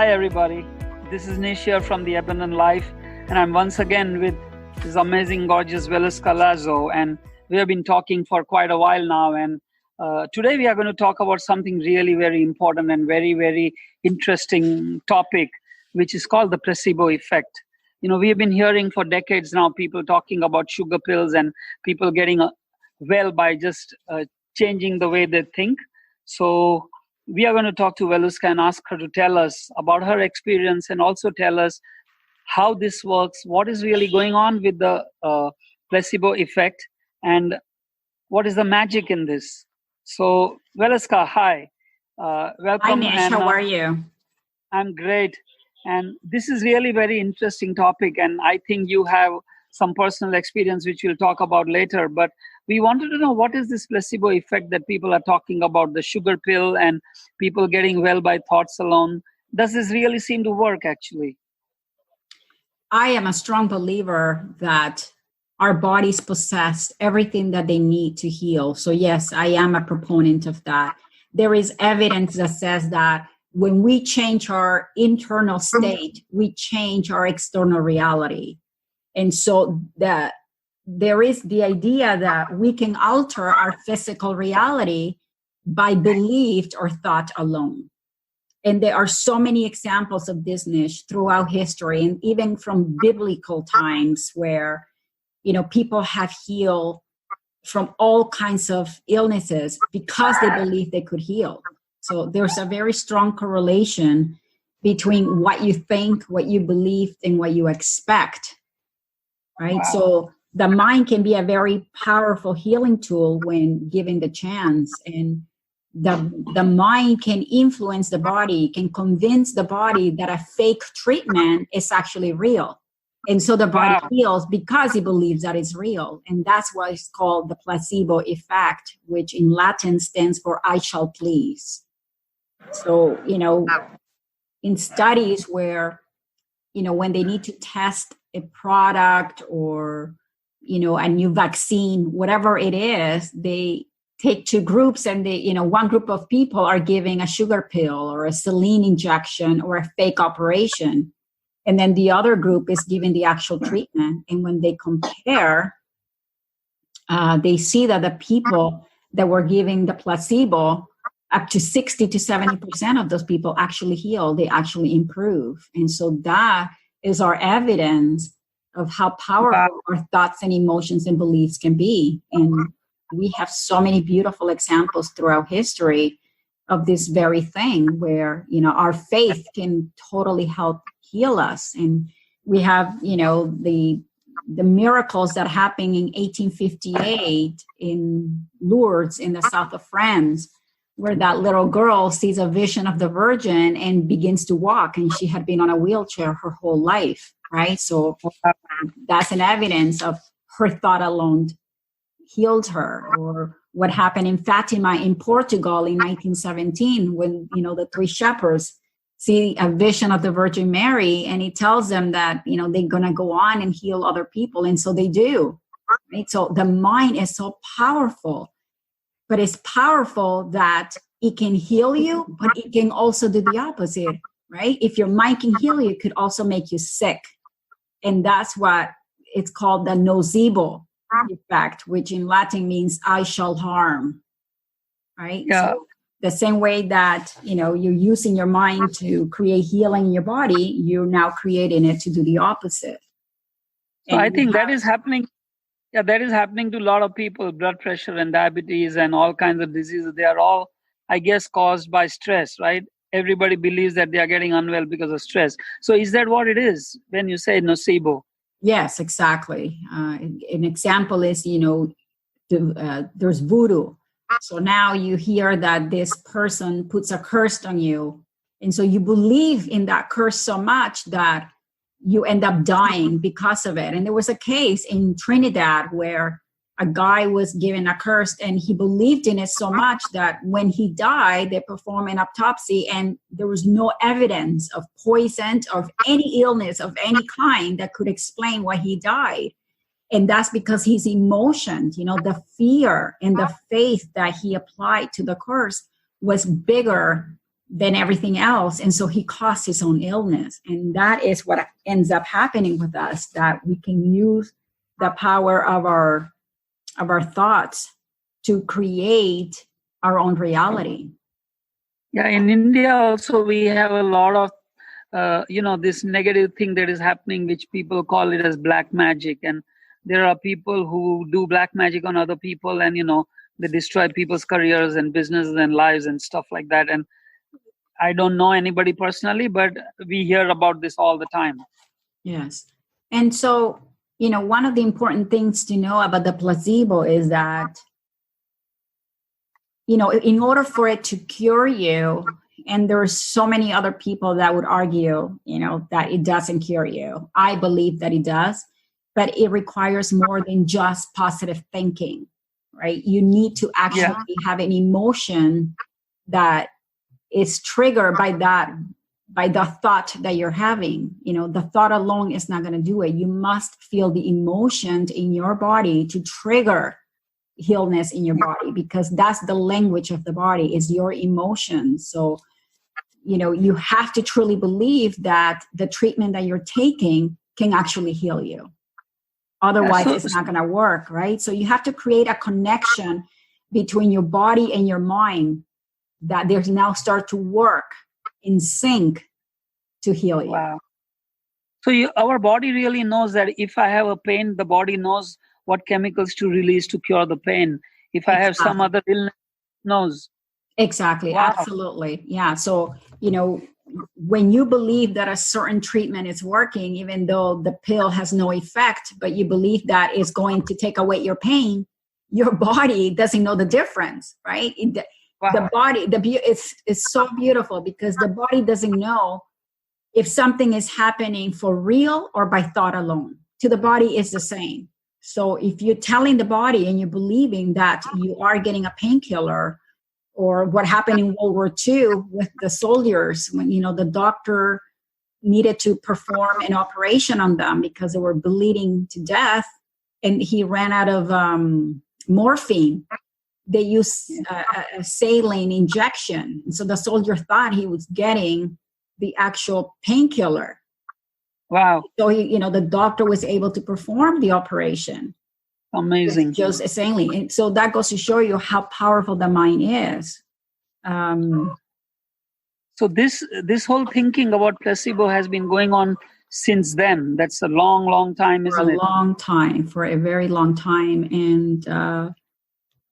Hi everybody, this is Nish here from The Abundant Life, and I'm once again with this amazing, gorgeous Waleuska Lazo, and we have been talking for quite a while now, and today we are going to talk about something really very important and very, very interesting topic, which is called the placebo effect. You know, we have been hearing for decades now people talking about sugar pills and people getting well by just changing the way they think. So we are going to talk to Waleuska and ask her to tell us about her experience and also tell us how this works, what is really going on with the placebo effect, and what is the magic in this. So, Waleuska, hi. Welcome. Hi, Nish. How are you? I'm great. And this is really very interesting topic, and I think you have some personal experience which we'll talk about later. But we wanted to know, what is this placebo effect that people are talking about, the sugar pill and people getting well by thoughts alone? Does this really seem to work actually? I am a strong believer that our bodies possess everything that they need to heal. So yes, I am a proponent of that. There is evidence that says that when we change our internal state, we change our external reality. And so there is the idea that we can alter our physical reality by belief or thought alone. And there are so many examples of this, Nish, throughout history, and even from biblical times where, you know, people have healed from all kinds of illnesses because they believed they could heal. So there's a very strong correlation between what you think, what you believe, and what you expect, right? Wow. So the mind can be a very powerful healing tool when given the chance. And the mind can influence the body, can convince the body that a fake treatment is actually real. And so the body heals because it believes that it's real. And that's why it's called the placebo effect, which in Latin stands for I shall please. So, you know, in studies where, you know, when they need to test a product or, you know, a new vaccine, whatever it is, they take two groups and they, you know, one group of people are giving a sugar pill or a saline injection or a fake operation. And then the other group is giving the actual treatment. And when they compare, they see that the people that were giving the placebo, up to 60 to 70% of those people actually heal, they actually improve. And so that is our evidence of how powerful our thoughts and emotions and beliefs can be. And we have so many beautiful examples throughout history of this very thing where, you know, our faith can totally help heal us. And we have, you know, the miracles that happened in 1858 in Lourdes in the south of France, where that little girl sees a vision of the Virgin and begins to walk, and she had been on a wheelchair her whole life, right? So that's an evidence of her thought alone healed her. Or what happened in Fatima in Portugal in 1917, when, you know, the three shepherds see a vision of the Virgin Mary, and he tells them that, you know, they're going to go on and heal other people. And so they do, right? So the mind is so powerful. But it's powerful that it can heal you, but it can also do the opposite, right? If your mind can heal you, it could also make you sick. And that's what it's called the nocebo effect, which in Latin means I shall harm, right? Yeah. So the same way that, you know, you're using your mind to create healing in your body, you're now creating it to do the opposite. So I think that is happening. Yeah, that is happening to a lot of people. Blood pressure and diabetes and all kinds of diseases, they are all, I guess, caused by stress, right? Everybody believes that they are getting unwell because of stress. So is that what it is when you say nocebo? Yes, exactly. An example is, you know, there's voodoo. So now you hear that this person puts a curse on you. And so you believe in that curse so much that you end up dying because of it. And there was a case in Trinidad where a guy was given a curse, and he believed in it so much that when he died, they performed an autopsy, and there was no evidence of poison, of any illness of any kind that could explain why he died. And that's because his emotions, you know, the fear and the faith that he applied to the curse was bigger than everything else. And so he caused his own illness. And that is what ends up happening with us, that we can use the power of our thoughts to create our own reality. Yeah, in India also we have a lot of this negative thing that is happening, which people call it as black magic. And there are people who do black magic on other people, and they destroy people's careers and businesses and lives and stuff like that. And I don't know anybody personally, but we hear about this all the time. Yes. And so, one of the important things to know about the placebo is that, in order for it to cure you, and there's so many other people that would argue, that it doesn't cure you. I believe that it does, but it requires more than just positive thinking, right? You need to actually have an emotion that is triggered by the thought that you're having. The thought alone is not going to do it. You must feel the emotions in your body to trigger illness in your body, because that's the language of the body, is your emotions. So, you have to truly believe that the treatment that you're taking can actually heal you. Otherwise, it's not going to work, right? So you have to create a connection between your body and your mind, that there's now start to work in sync to heal you. Wow. So our body really knows that if I have a pain, the body knows what chemicals to release to cure the pain. If I have some other illness, it knows. Exactly. Wow. Absolutely. Yeah. So, when you believe that a certain treatment is working, even though the pill has no effect, but you believe that it's going to take away your pain, your body doesn't know the difference, right? Wow. The body, it's so beautiful, because the body doesn't know if something is happening for real or by thought alone. To the body, it's the same. So if you're telling the body and you're believing that you are getting a painkiller, or what happened in World War II with the soldiers, when the doctor needed to perform an operation on them because they were bleeding to death, and he ran out of morphine. They used a saline injection. So the soldier thought he was getting the actual painkiller. Wow. So the doctor was able to perform the operation. Amazing. Just saline. And so that goes to show you how powerful the mind is. So this whole thinking about placebo has been going on since then. That's a long, long time, isn't it? For a very long time. And,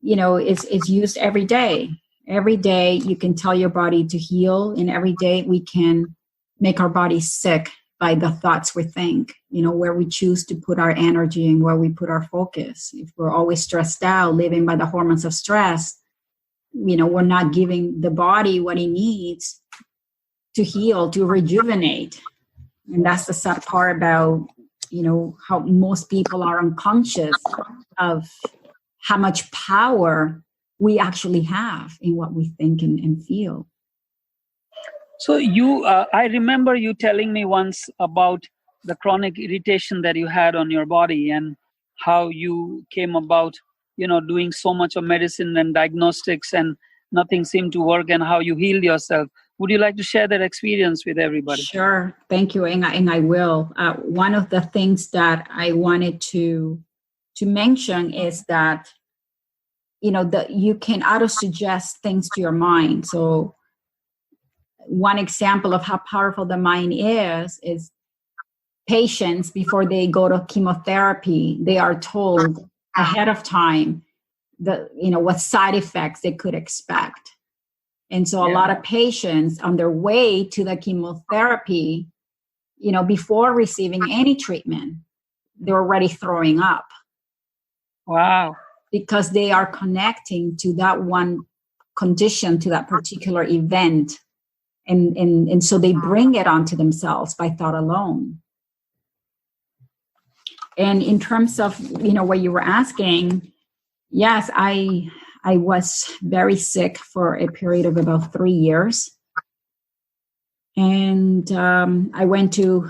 it's used every day. Every day you can tell your body to heal, and every day we can make our body sick by the thoughts we think, where we choose to put our energy and where we put our focus. If we're always stressed out, living by the hormones of stress, we're not giving the body what it needs to heal, to rejuvenate. And that's the sad part about, how most people are unconscious of how much power we actually have in what we think and feel. So I remember you telling me once about the chronic irritation that you had on your body, and how you came about, doing so much of medicine and diagnostics, and nothing seemed to work, and how you healed yourself. Would you like to share that experience with everybody? Sure. Thank you. And I will. One of the things that I wanted to mention is that, you can auto-suggest things to your mind. So one example of how powerful the mind is patients, before they go to chemotherapy, they are told ahead of time what side effects they could expect. And so a lot of patients on their way to the chemotherapy, before receiving any treatment, they're already throwing up. Wow. Because they are connecting to that one condition, to that particular event. And so they bring it onto themselves by thought alone. And in terms of, what you were asking, yes, I was very sick for a period of about 3 years. And I went to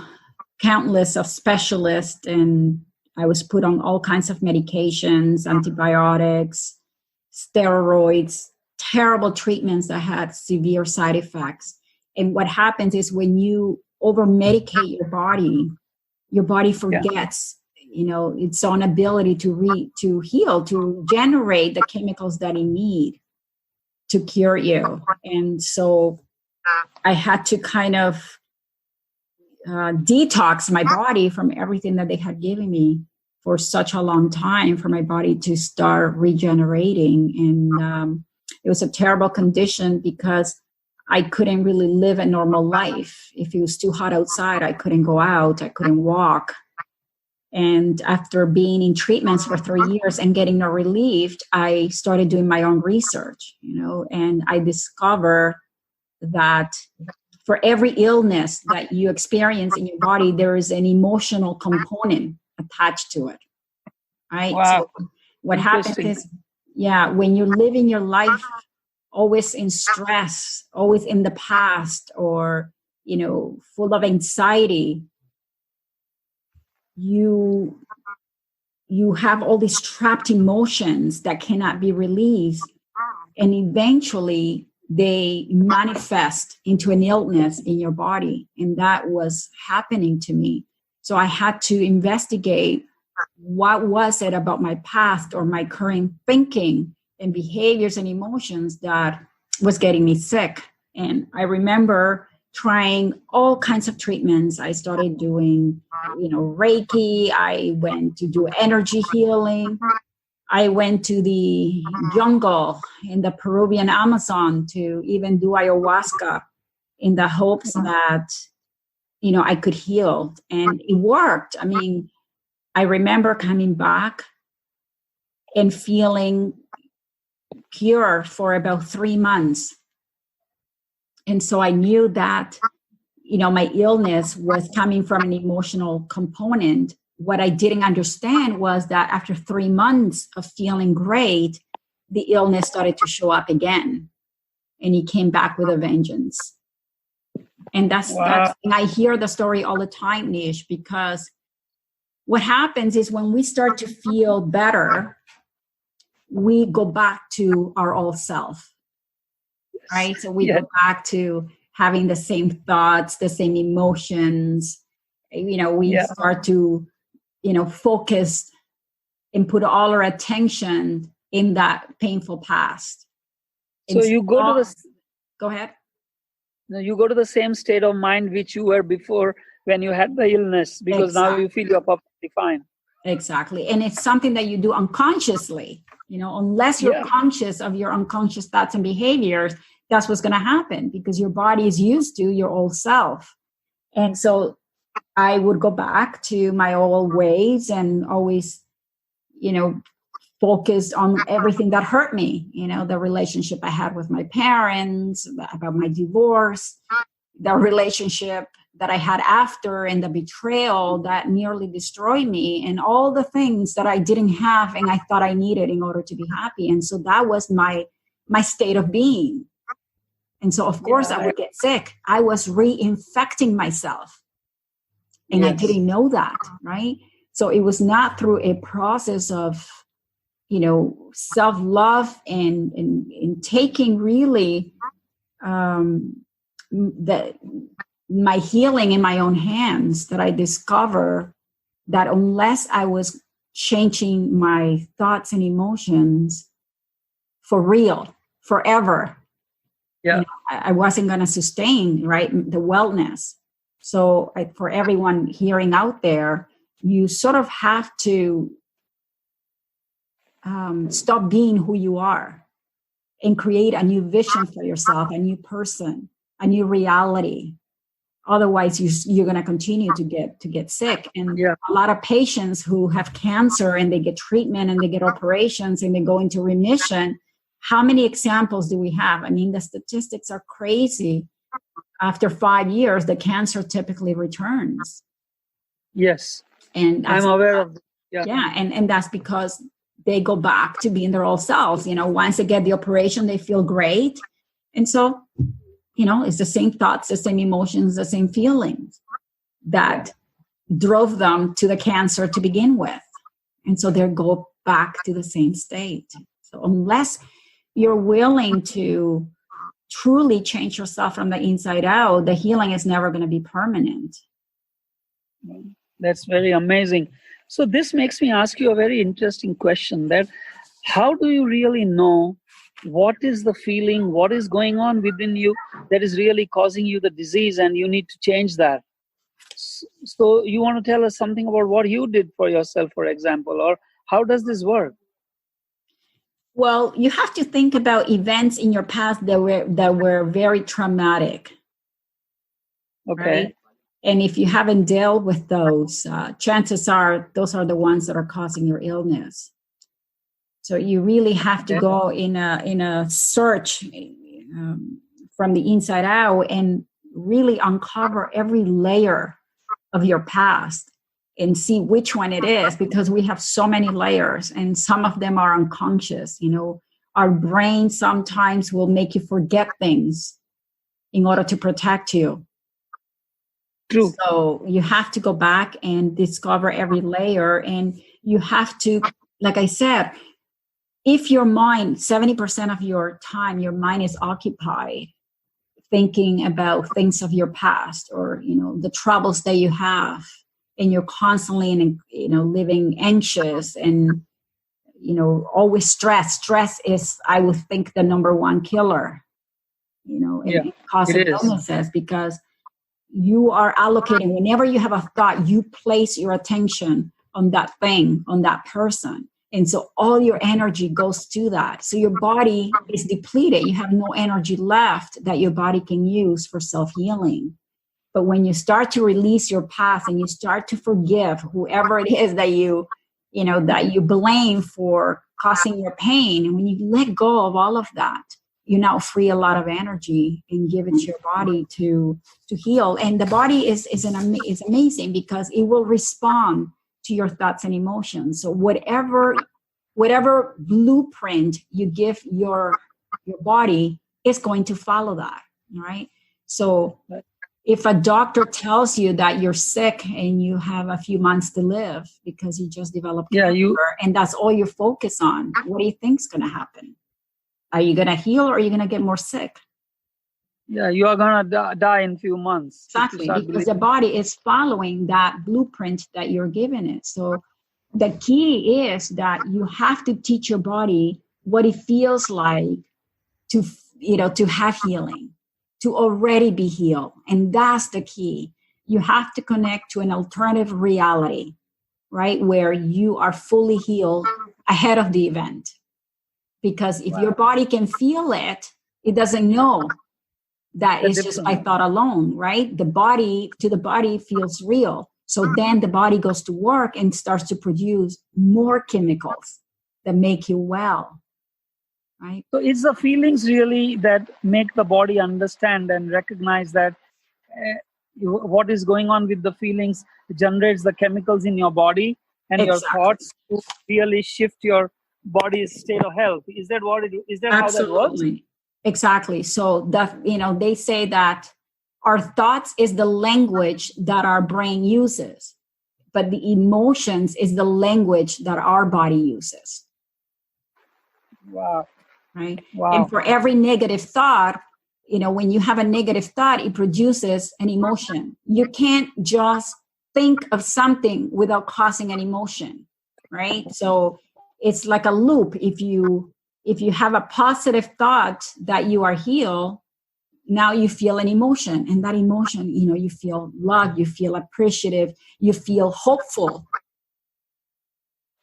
countless of specialists, and I was put on all kinds of medications, antibiotics, steroids, terrible treatments that had severe side effects. And what happens is when you over medicate your body forgets, its own ability to heal, to generate the chemicals that it needs to cure you. And so I had to kind of detox my body from everything that they had given me for such a long time for my body to start regenerating. And it was a terrible condition because I couldn't really live a normal life. If it was too hot outside, I couldn't go out, I couldn't walk. And after being in treatments for 3 years and getting no relief, I started doing my own research, and I discovered that for every illness that you experience in your body, there is an emotional component attached to it, right? Wow. So what happens is, when you're living your life always in stress, always in the past, or, full of anxiety, you have all these trapped emotions that cannot be released. And eventually they manifest into an illness in your body. And that was happening to me. So I had to investigate what was it about my past or my current thinking and behaviors and emotions that was getting me sick. And I remember trying all kinds of treatments. I started doing, Reiki. I went to do energy healing. I went to the jungle in the Peruvian Amazon to even do ayahuasca in the hopes that, I could heal. And it worked. I mean, I remember coming back and feeling cured for about 3 months. And so I knew that, my illness was coming from an emotional component. What I didn't understand was that after 3 months of feeling great, the illness started to show up again. And he came back with a vengeance. And that's and I hear the story all the time, Nish, because what happens is when we start to feel better, we go back to our old self, right? So we go back to having the same thoughts, the same emotions. We start to, focus and put all our attention in that painful past. So you go to the... Go ahead. No, you go to the same state of mind which you were before when you had the illness, because now you feel you're perfectly fine. Exactly. And it's something that you do unconsciously, unless you're conscious of your unconscious thoughts and behaviors, that's what's going to happen because your body is used to your old self. And so I would go back to my old ways and always, focused on everything that hurt me, the relationship I had with my parents, about my divorce, the relationship that I had after, and the betrayal that nearly destroyed me, and all the things that I didn't have and I thought I needed in order to be happy. And so that was my state of being. And so, of course, I would get sick. I was reinfecting myself. And I didn't know that, right? So it was not through a process of, self-love and taking really my healing in my own hands that I discovered that unless I was changing my thoughts and emotions for real, forever, I wasn't going to sustain, right, the wellness. So for everyone hearing out there, you sort of have to stop being who you are and create a new vision for yourself, a new person, a new reality. Otherwise, you're going to continue to get sick. And a lot of patients who have cancer and they get treatment and they get operations and they go into remission, how many examples do we have? I mean, the statistics are crazy. After 5 years, the cancer typically returns. Yes. And I'm aware of that. And that's because they go back to being their old selves. Once they get the operation, they feel great. And so, it's the same thoughts, the same emotions, the same feelings that drove them to the cancer to begin with. And so they go back to the same state. So unless you're willing to truly change yourself from the inside out, the healing is never going to be permanent. That's very amazing. So this makes me ask you a very interesting question, that how do you really know what is the feeling, what is going on within you that is really causing you the disease and you need to change that? So you want to tell us something about what you did for yourself, for example, or how does this work? Well, you have to think about events in your past that were very traumatic. Okay. Right? And if you haven't dealt with those, chances are those are the ones that are causing your illness. So you really have to go in a search from the inside out and really uncover every layer of your past and see which one it is, because we have so many layers and some of them are unconscious. You know, our brain sometimes will make you forget things in order to protect you. True. So you have to go back and discover every layer, and you have to, like I said, if your mind, 70% of your time, your mind is occupied thinking about things of your past, or, you know, the troubles that you have, and you're constantly, you know, living anxious and, you know, always stressed. Stress is, I would think, the number one killer, you know, in causing illnesses, because you are allocating, whenever you have a thought, you place your attention on that thing, on that person. And so all your energy goes to that. So your body is depleted. You have no energy left that your body can use for self-healing. But when you start to release your past and you start to forgive whoever it is that you blame for causing your pain, and when you let go of all of that, you now free a lot of energy and give it to your body to heal. And the body is amazing, because it will respond to your thoughts and emotions. So whatever blueprint you give your body is going to follow that, right? So if a doctor tells you that you're sick and you have a few months to live because you just developed cancer, and that's all you're focused on, what do you think's going to happen? Are you going to heal, or are you going to get more sick? Yeah, you are going to die in a few months. Exactly, because the body is following that blueprint that you're giving it. So the key is that you have to teach your body what it feels like to have healing, to already be healed. And that's the key. You have to connect to an alternative reality, right? Where you are fully healed ahead of the event. Because if your body can feel it, it doesn't know that it's just by thought alone, right? The body feels real. So then the body goes to work and starts to produce more chemicals that make you well, right? So it's the feelings really that make the body understand and recognize that what is going on with the feelings generates the chemicals in your body, and your thoughts to really shift your body's state of health. Is that what it is? That Absolutely. How that works? Exactly. So they say that our thoughts is the language that our brain uses, but the emotions is the language that our body uses. Wow. Right. Wow. And for every negative thought, when you have a negative thought, it produces an emotion. You can't just think of something without causing an emotion, right? So it's like a loop. If you have a positive thought that you are healed, now you feel an emotion, and that emotion, you feel love, you feel appreciative, you feel hopeful.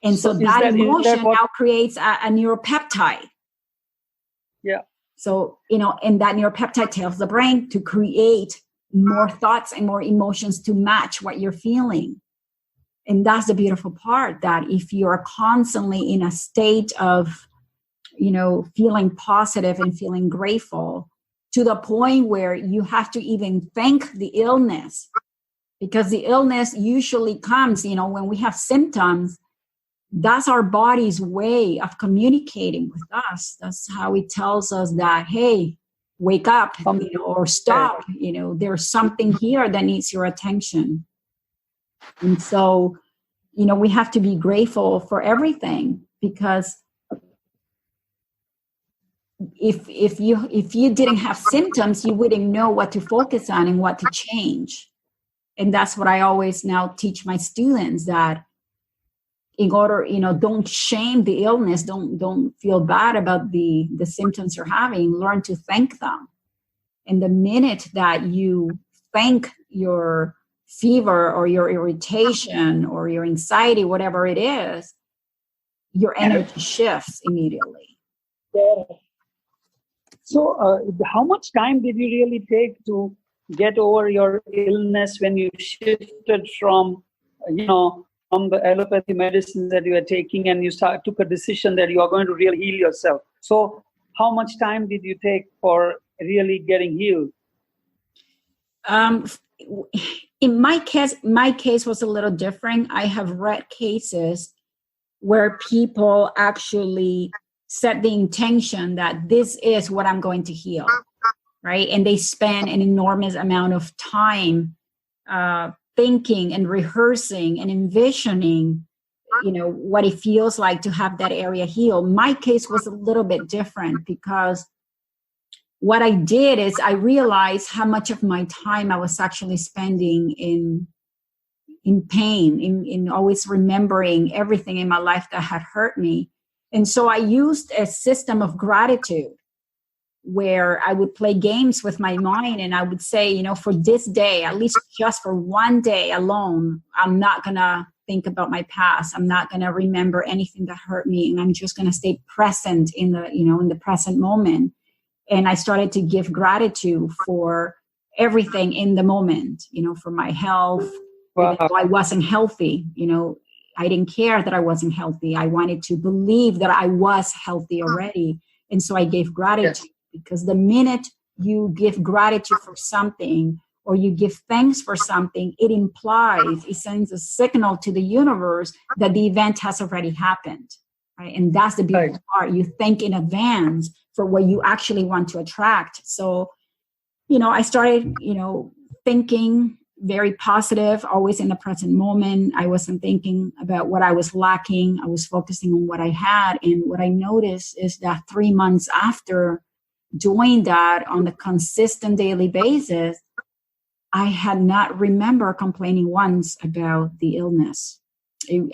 And so that emotion now creates a neuropeptide. Yeah. So, and that neuropeptide tells the brain to create more thoughts and more emotions to match what you're feeling. And that's the beautiful part, that if you're constantly in a state of, feeling positive and feeling grateful to the point where you have to even thank the illness, because the illness usually comes, when we have symptoms. That's our body's way of communicating with us. That's how it tells us that, hey, wake up, or stop. There's something here that needs your attention. And so, we have to be grateful for everything, because if you didn't have symptoms, you wouldn't know what to focus on and what to change. And that's what I always now teach my students, that in order, don't shame the illness, don't feel bad about the symptoms you're having, learn to thank them. And the minute that you thank your fever or your irritation or your anxiety, whatever it is, your energy shifts immediately. So how much time did you really take to get over your illness when you shifted from, from the allopathy medicines that you were taking, and you took a decision that you are going to really heal yourself? So how much time did you take for really getting healed? In my case was a little different. I have read cases where people actually set the intention that this is what I'm going to heal, right? And they spend an enormous amount of time thinking and rehearsing and envisioning, what it feels like to have that area healed. My case was a little bit different, because what I did is I realized how much of my time I was actually spending in pain, in always remembering everything in my life that had hurt me. And so I used a system of gratitude where I would play games with my mind, and I would say, for this day, at least just for one day alone, I'm not going to think about my past. I'm not going to remember anything that hurt me. And I'm just going to stay present in the present moment. And I started to give gratitude for everything in the moment, for my health. Wow. Even though I wasn't healthy, I didn't care that I wasn't healthy. I wanted to believe that I was healthy already. And so I gave gratitude, because the minute you give gratitude for something, or you give thanks for something, it sends a signal to the universe that the event has already happened. Right? And that's the beautiful part. You think in advance for what you actually want to attract. So, I started, thinking very positive, always in the present moment. I wasn't thinking about what I was lacking. I was focusing on what I had. And what I noticed is that 3 months after doing that on a consistent daily basis, I had not remember complaining once about the illness.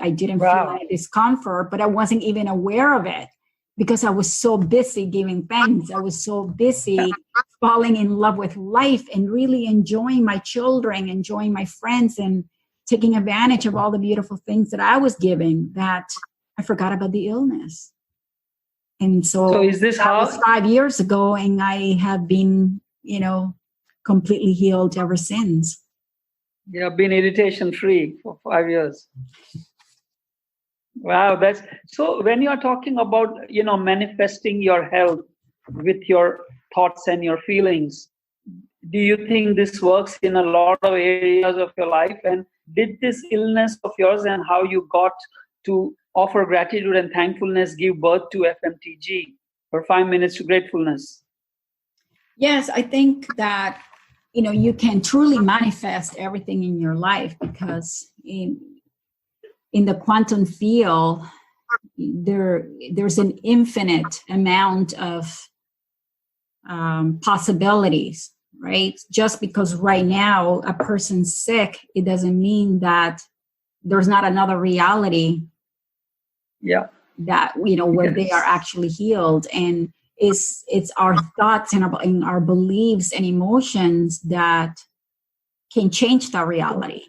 I didn't feel any discomfort, but I wasn't even aware of it, because I was so busy giving thanks. I was so busy falling in love with life and really enjoying my children, enjoying my friends, and taking advantage of all the beautiful things that I was giving, that I forgot about the illness. And so is this that was 5 years ago, and I have been, completely healed ever since. You have been irritation free for 5 years. Wow, that's so. When you're talking about, manifesting your health with your thoughts and your feelings, do you think this works in a lot of areas of your life? And did this illness of yours and how you got to offer gratitude and thankfulness give birth to FMTG, for 5 minutes to gratefulness? Yes, I think that, you can truly manifest everything in your life, because in the quantum field, there's an infinite amount of possibilities, right? Just because right now a person's sick, it doesn't mean that there's not another reality. That where they are actually healed. And it's our thoughts and our beliefs and emotions that can change that reality.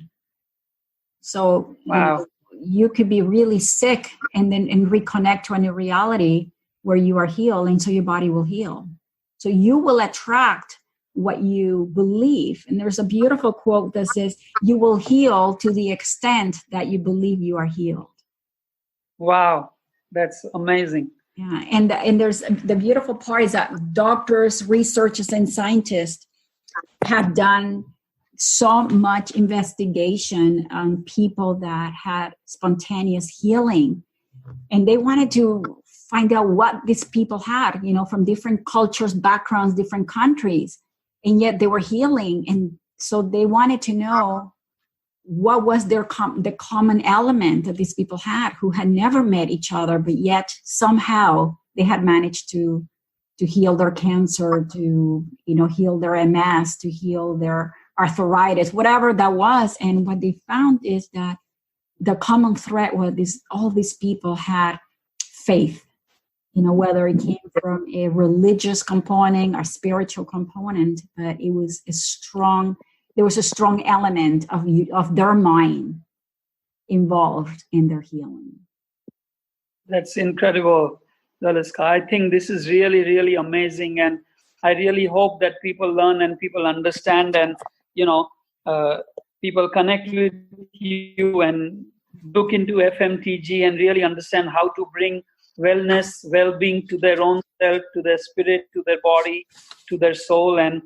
So you could be really sick and reconnect to a new reality where you are healed, and so your body will heal. So you will attract what you believe. And there's a beautiful quote that says, you will heal to the extent that you believe you are healed. Wow, that's amazing. Yeah, and there's the beautiful part is that doctors, researchers, and scientists have done so much investigation on people that had spontaneous healing, and they wanted to find out what these people had, from different cultures, backgrounds, different countries, and yet they were healing. And so they wanted to know what was the common element that these people had, who had never met each other, but yet somehow they had managed to to heal their cancer, to, heal their MS, to heal their arthritis, whatever that was. And what they found is that the common thread was all these people had faith, whether it came from a religious component or spiritual component, but there was a strong element of their mind involved in their healing. That's incredible, Waleuska. I think this is really, really amazing. And I really hope that people learn and people understand and, people connect with you and look into FMTG and really understand how to bring wellness, well-being to their own self, to their spirit, to their body, to their soul. And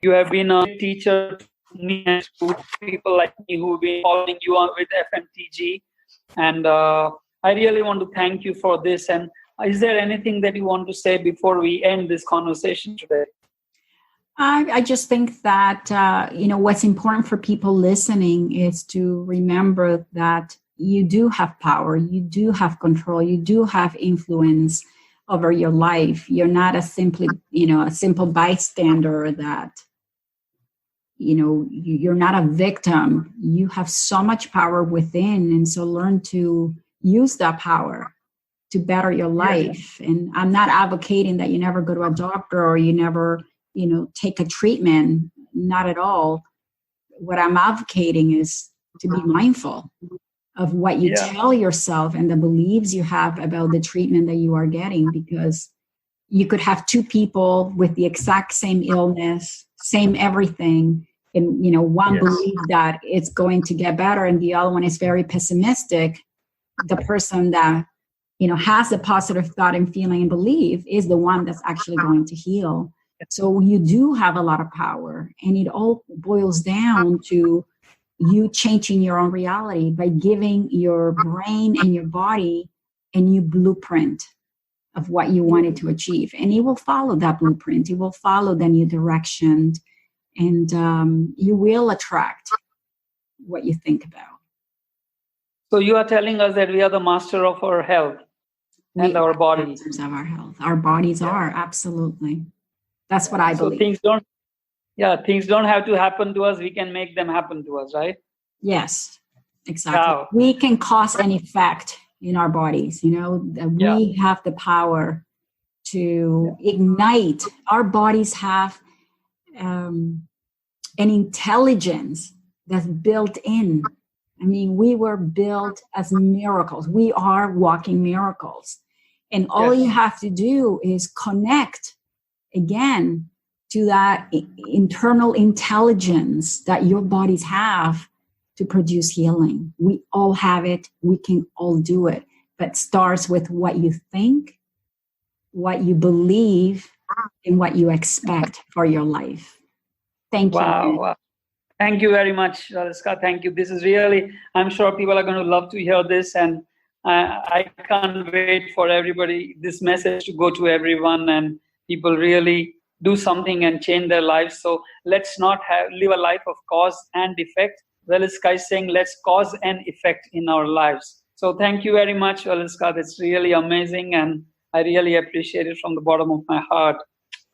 you have been a teacher to me and to people like me who've been following you on with FMTG. And I really want to thank you for this. And is there anything that you want to say before we end this conversation today? I just think that, what's important for people listening is to remember that you do have power, you do have control, you do have influence over your life. You're not a simple bystander that, you're not a victim. You have so much power within. And so learn to use that power to better your life. Yeah. And I'm not advocating that you never go to a doctor or you never, take a treatment. Not at all. What I'm advocating is to be mindful of what you tell yourself and the beliefs you have about the treatment that you are getting, because you could have two people with the exact same illness, same everything, and one believes that it's going to get better and the other one is very pessimistic. The person that has a positive thought and feeling and belief is the one that's actually going to heal. So you do have a lot of power, and it all boils down to you changing your own reality by giving your brain and your body a new blueprint of what you wanted to achieve. And it will follow that blueprint. It will follow the new direction, and you will attract what you think about. So you are telling us that we are the master of our health and our bodies. Masters of our health. Our bodies are, absolutely. That's what I believe. So things don't have to happen to us. We can make them happen to us, right? Yes, exactly. Wow. We can cause an effect in our bodies. We have the power to ignite. Our bodies have an intelligence that's built in. I mean, we were built as miracles. We are walking miracles. And all you have to do is connect again to that internal intelligence that your bodies have to produce healing. We all have it. We can all do it. But it starts with what you think, what you believe, and what you expect for your life. Thank you. Wow. Thank you very much, Waleuska. Thank you. This is really, I'm sure people are going to love to hear this. And I can't wait for this message to go to everyone and people really do something and change their lives. So let's not live a life of cause and effect. Waleuska is saying let's cause an effect in our lives. So thank you very much, Waleuska. That's really amazing. And I really appreciate it from the bottom of my heart.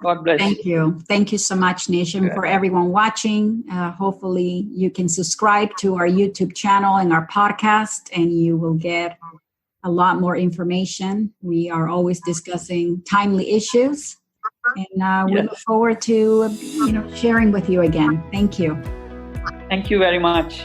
God bless you. Thank you. Thank you so much, Nation. For everyone watching, hopefully you can subscribe to our YouTube channel and our podcast, and you will get a lot more information. We are always discussing timely issues, and we look forward to sharing with you again. Thank you. Thank you very much.